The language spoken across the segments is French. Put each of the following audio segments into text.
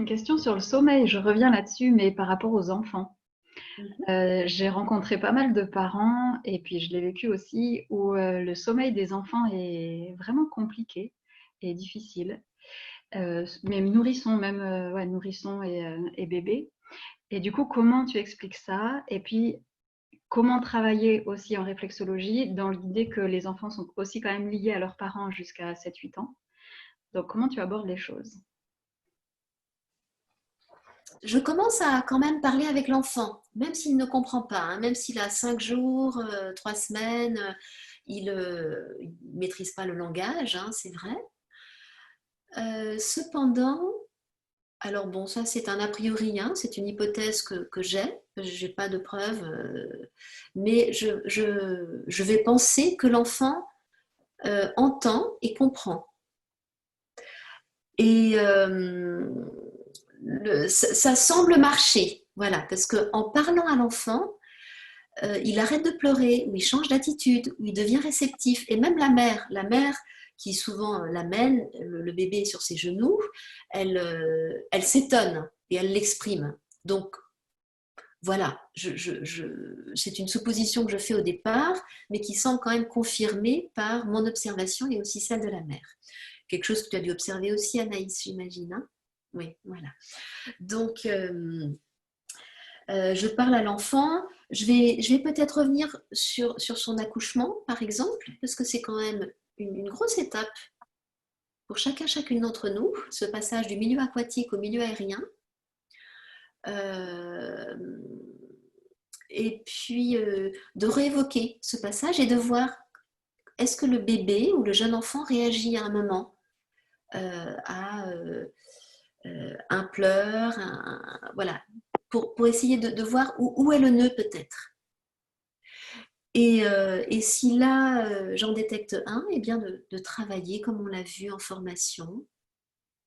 une question sur le sommeil. Je reviens là-dessus, mais par rapport aux enfants. Mhm. J'ai rencontré pas mal de parents, et puis je l'ai vécu aussi, où le sommeil des enfants est vraiment compliqué et difficile. Même nourrissons, même ouais, nourrissons et bébés. Et du coup, comment tu expliques ça? Et puis, comment travailler aussi en réflexologie dans l'idée que les enfants sont aussi quand même liés à leurs parents jusqu'à 7-8 ans. Donc, comment tu abordes les choses? Je commence à quand même parler avec l'enfant, même s'il ne comprend pas, hein, même s'il a 5 jours, 3 semaines, il ne maîtrise pas le langage, hein, c'est vrai. Cependant, alors bon, ça c'est un a priori, hein, c'est une hypothèse que j'ai, je n'ai pas de preuves, mais je vais penser que l'enfant entend et comprend. Et ça semble marcher, voilà, parce qu'en parlant à l'enfant, il arrête de pleurer, ou il change d'attitude, ou il devient réceptif. Et même la mère qui souvent l'amène, le bébé sur ses genoux, elle s'étonne et elle l'exprime. Donc voilà, c'est une supposition que je fais au départ, mais qui semble quand même confirmée par mon observation et aussi celle de la mère. Quelque chose que tu as dû observer aussi, Anaïs, j'imagine. Hein, oui, voilà. Donc, je parle à l'enfant. Je vais peut-être revenir sur son accouchement, par exemple, parce que c'est quand même une grosse étape pour chacune d'entre nous, ce passage du milieu aquatique au milieu aérien. Euh, et puis, de réévoquer ce passage et de voir est-ce que le bébé ou le jeune enfant réagit à un moment à un pleur, voilà, pour essayer de voir où est le nœud peut-être. Et si là, j'en détecte un, eh bien de travailler comme on l'a vu en formation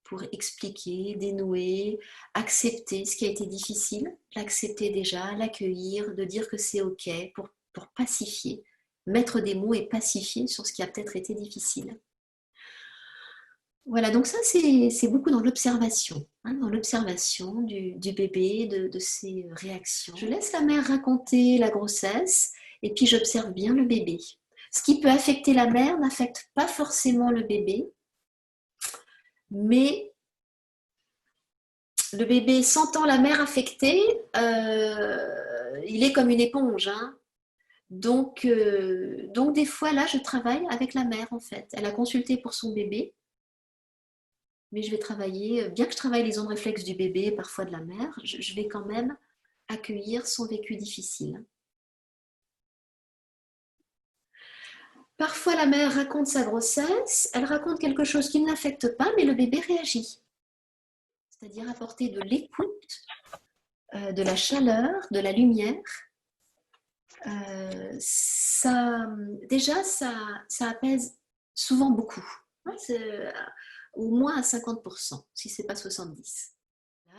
pour expliquer, dénouer, accepter ce qui a été difficile, l'accepter déjà, l'accueillir, de dire que c'est OK pour pacifier, mettre des mots et pacifier sur ce qui a peut-être été difficile. Voilà, donc ça c'est beaucoup dans l'observation, hein, dans l'observation du bébé, de ses réactions. Je laisse la mère raconter la grossesse et puis j'observe bien le bébé. Ce qui peut affecter la mère n'affecte pas forcément le bébé, mais le bébé sentant la mère affectée, il est comme une éponge. Hein. Donc des fois là, je travaille avec la mère en fait. Elle a consulté pour son bébé. Mais je vais travailler, bien que je travaille les ondes réflexes du bébé, parfois de la mère, je vais quand même accueillir son vécu difficile. Parfois, la mère raconte sa grossesse, elle raconte quelque chose qui ne l'affecte pas, mais le bébé réagit. C'est-à-dire apporter de l'écoute, de la chaleur, de la lumière. Déjà, ça apaise souvent beaucoup. Au moins à 50%, si ce n'est pas 70%.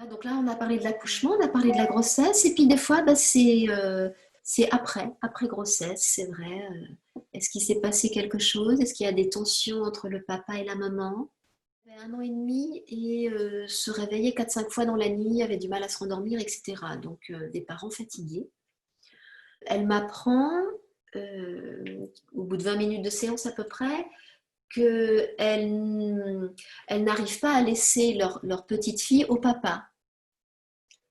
Donc là, on a parlé de l'accouchement, on a parlé de la grossesse, et puis des fois, c'est après grossesse, c'est vrai. Est-ce qu'il s'est passé quelque chose? Est-ce qu'il y a des tensions entre le papa et la maman? Il avait 1 an et demi et se réveillait 4-5 fois dans la nuit, avait du mal à se rendormir, etc. Donc des parents fatigués. Elle m'apprend, au bout de 20 minutes de séance à peu près, qu'elle n'arrive pas à laisser leur petite fille au papa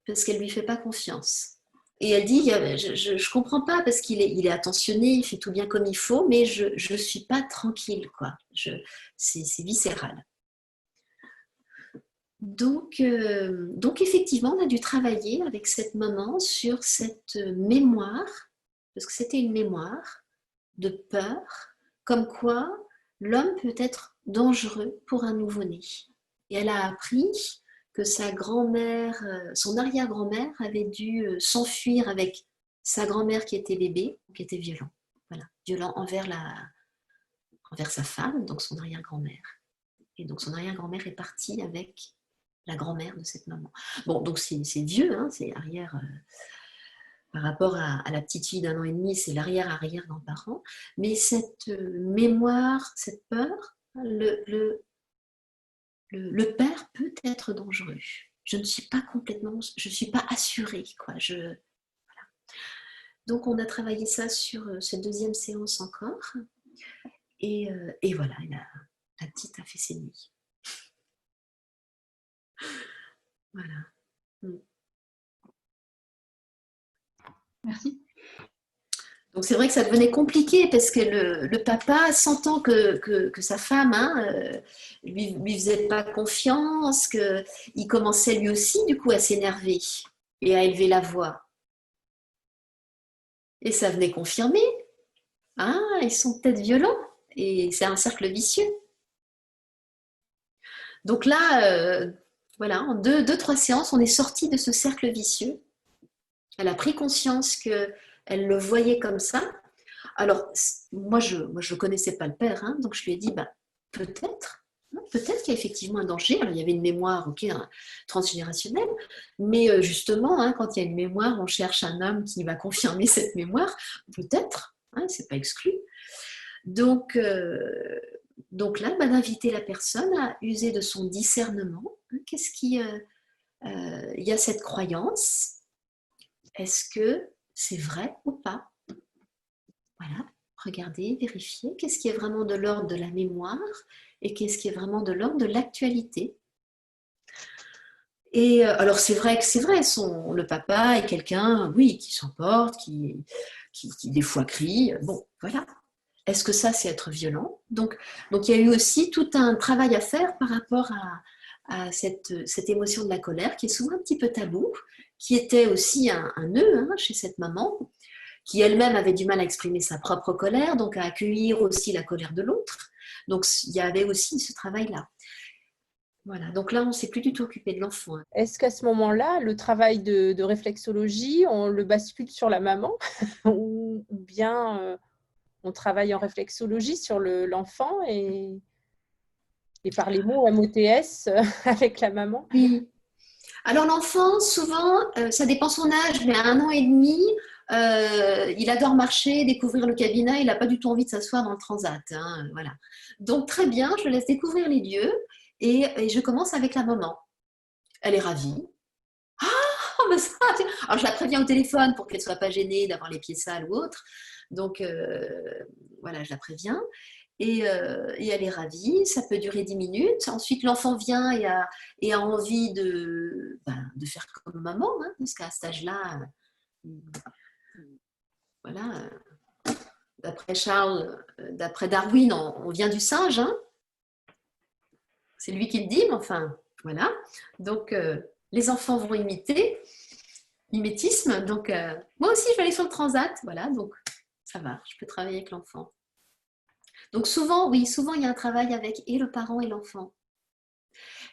parce qu'elle ne lui fait pas confiance. Et elle dit, je ne comprends pas parce qu'il est attentionné, il fait tout bien comme il faut, mais je ne suis pas tranquille, quoi. C'est viscéral. Donc effectivement, on a dû travailler avec cette maman sur cette mémoire, parce que c'était une mémoire de peur, comme quoi l'homme peut être dangereux pour un nouveau-né. Et elle a appris que sa grand-mère, son arrière-grand-mère avait dû s'enfuir avec sa grand-mère qui était bébé, qui était violent. Voilà, violent envers sa femme, donc son arrière-grand-mère. Et donc son arrière-grand-mère est partie avec la grand-mère de cette maman. Bon, donc c'est vieux, hein, c'est arrière... par rapport à la petite fille d'1 an et demi, c'est l'arrière-arrière-grand-parent. Mais cette mémoire, cette peur, le père peut être dangereux. je ne suis pas complètement, je ne suis pas assurée, quoi. Donc, on a travaillé ça sur cette deuxième séance encore. Et voilà, la petite a fait ses nuits. Voilà. Merci. Donc c'est vrai que ça devenait compliqué parce que le papa, sentant que sa femme lui faisait pas confiance, qu'il commençait lui aussi du coup à s'énerver et à élever la voix. Et ça venait confirmer. Ah, ils sont peut-être violents. Et c'est un cercle vicieux. Donc là, voilà, en deux, trois séances, on est sorti de ce cercle vicieux. Elle a pris conscience qu'elle le voyait comme ça. Alors, moi, je ne connaissais pas le père, hein, donc je lui ai dit, bah, peut-être qu'il y a effectivement un danger. Alors, il y avait une mémoire, ok, transgénérationnelle, mais justement, hein, quand il y a une mémoire, on cherche un homme qui va confirmer cette mémoire, peut-être, hein, c'est pas exclu. Donc là, bah, d'inviter la personne à user de son discernement. Hein, qu'est-ce qui, il y a cette croyance, est-ce que c'est vrai ou pas? Voilà, regardez, vérifiez qu'est-ce qui est vraiment de l'ordre de la mémoire et qu'est-ce qui est vraiment de l'ordre de l'actualité. Et alors c'est vrai que c'est vrai, le papa est quelqu'un, oui, qui s'emporte, qui des fois crie. Bon, voilà. Est-ce que ça, c'est être violent? Donc il y a eu aussi tout un travail à faire par rapport à cette émotion de la colère qui est souvent un petit peu tabou, qui était aussi un nœud hein, chez cette maman, qui elle-même avait du mal à exprimer sa propre colère, donc à accueillir aussi la colère de l'autre. Donc il y avait aussi ce travail-là. Voilà, donc là, on ne s'est plus du tout occupé de l'enfant. Est-ce qu'à ce moment-là, le travail de réflexologie, on le bascule sur la maman ou bien on travaille en réflexologie sur l'enfant et par les mots MOTS avec la maman? Oui. Alors l'enfant, souvent, ça dépend son âge, mais à 1 an et demi, il adore marcher, découvrir le cabinet, il n'a pas du tout envie de s'asseoir dans le transat. Hein, voilà. Donc très bien, je laisse découvrir les lieux et je commence avec la maman. Elle est ravie. Ah, ben ça, alors je la préviens au téléphone pour qu'elle ne soit pas gênée d'avoir les pieds sales ou autre. Donc voilà, je la préviens. Et elle est ravie, ça peut durer 10 minutes. Ensuite, l'enfant vient et a envie de faire comme maman, hein, parce qu'à cet âge-là, voilà, d'après Charles, d'après Darwin, on vient du singe. Hein. C'est lui qui le dit, mais enfin, voilà. Donc, les enfants vont imiter, mimétisme. Donc, moi aussi, je vais aller sur le transat. Voilà, donc ça va, je peux travailler avec l'enfant. Donc souvent, oui, souvent il y a un travail avec et le parent et l'enfant.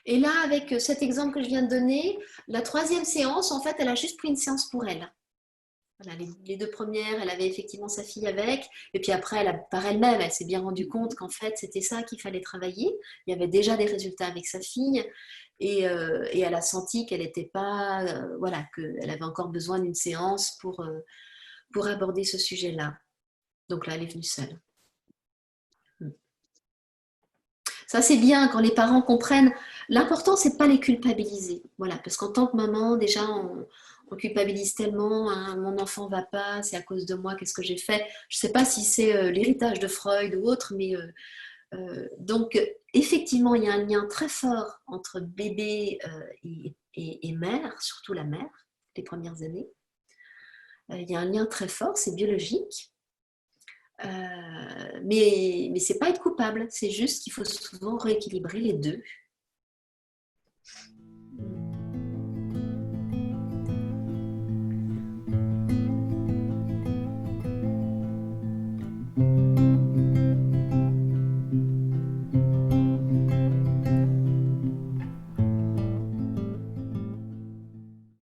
Et là, avec cet exemple que je viens de donner, la troisième séance, en fait, elle a juste pris une séance pour elle. Voilà, les 2 premières, elle avait effectivement sa fille avec, et puis après, par elle-même, elle s'est bien rendue compte qu'en fait, c'était ça qu'il fallait travailler. Il y avait déjà des résultats avec sa fille, et elle a senti qu'elle n'était pas, voilà, qu'elle avait encore besoin d'une séance pour aborder ce sujet-là. Donc là, elle est venue seule. Ça, c'est bien quand les parents comprennent. L'important, c'est de pas les culpabiliser. Voilà, parce qu'en tant que maman, déjà, on culpabilise tellement. Hein, mon enfant va pas, c'est à cause de moi, qu'est-ce que j'ai fait? Je sais pas si c'est l'héritage de Freud ou autre, mais donc, effectivement, il y a un lien très fort entre bébé et mère, surtout la mère, les premières années. Il y a un lien très fort, c'est biologique. Mais c'est pas être coupable, c'est juste qu'il faut souvent rééquilibrer les deux.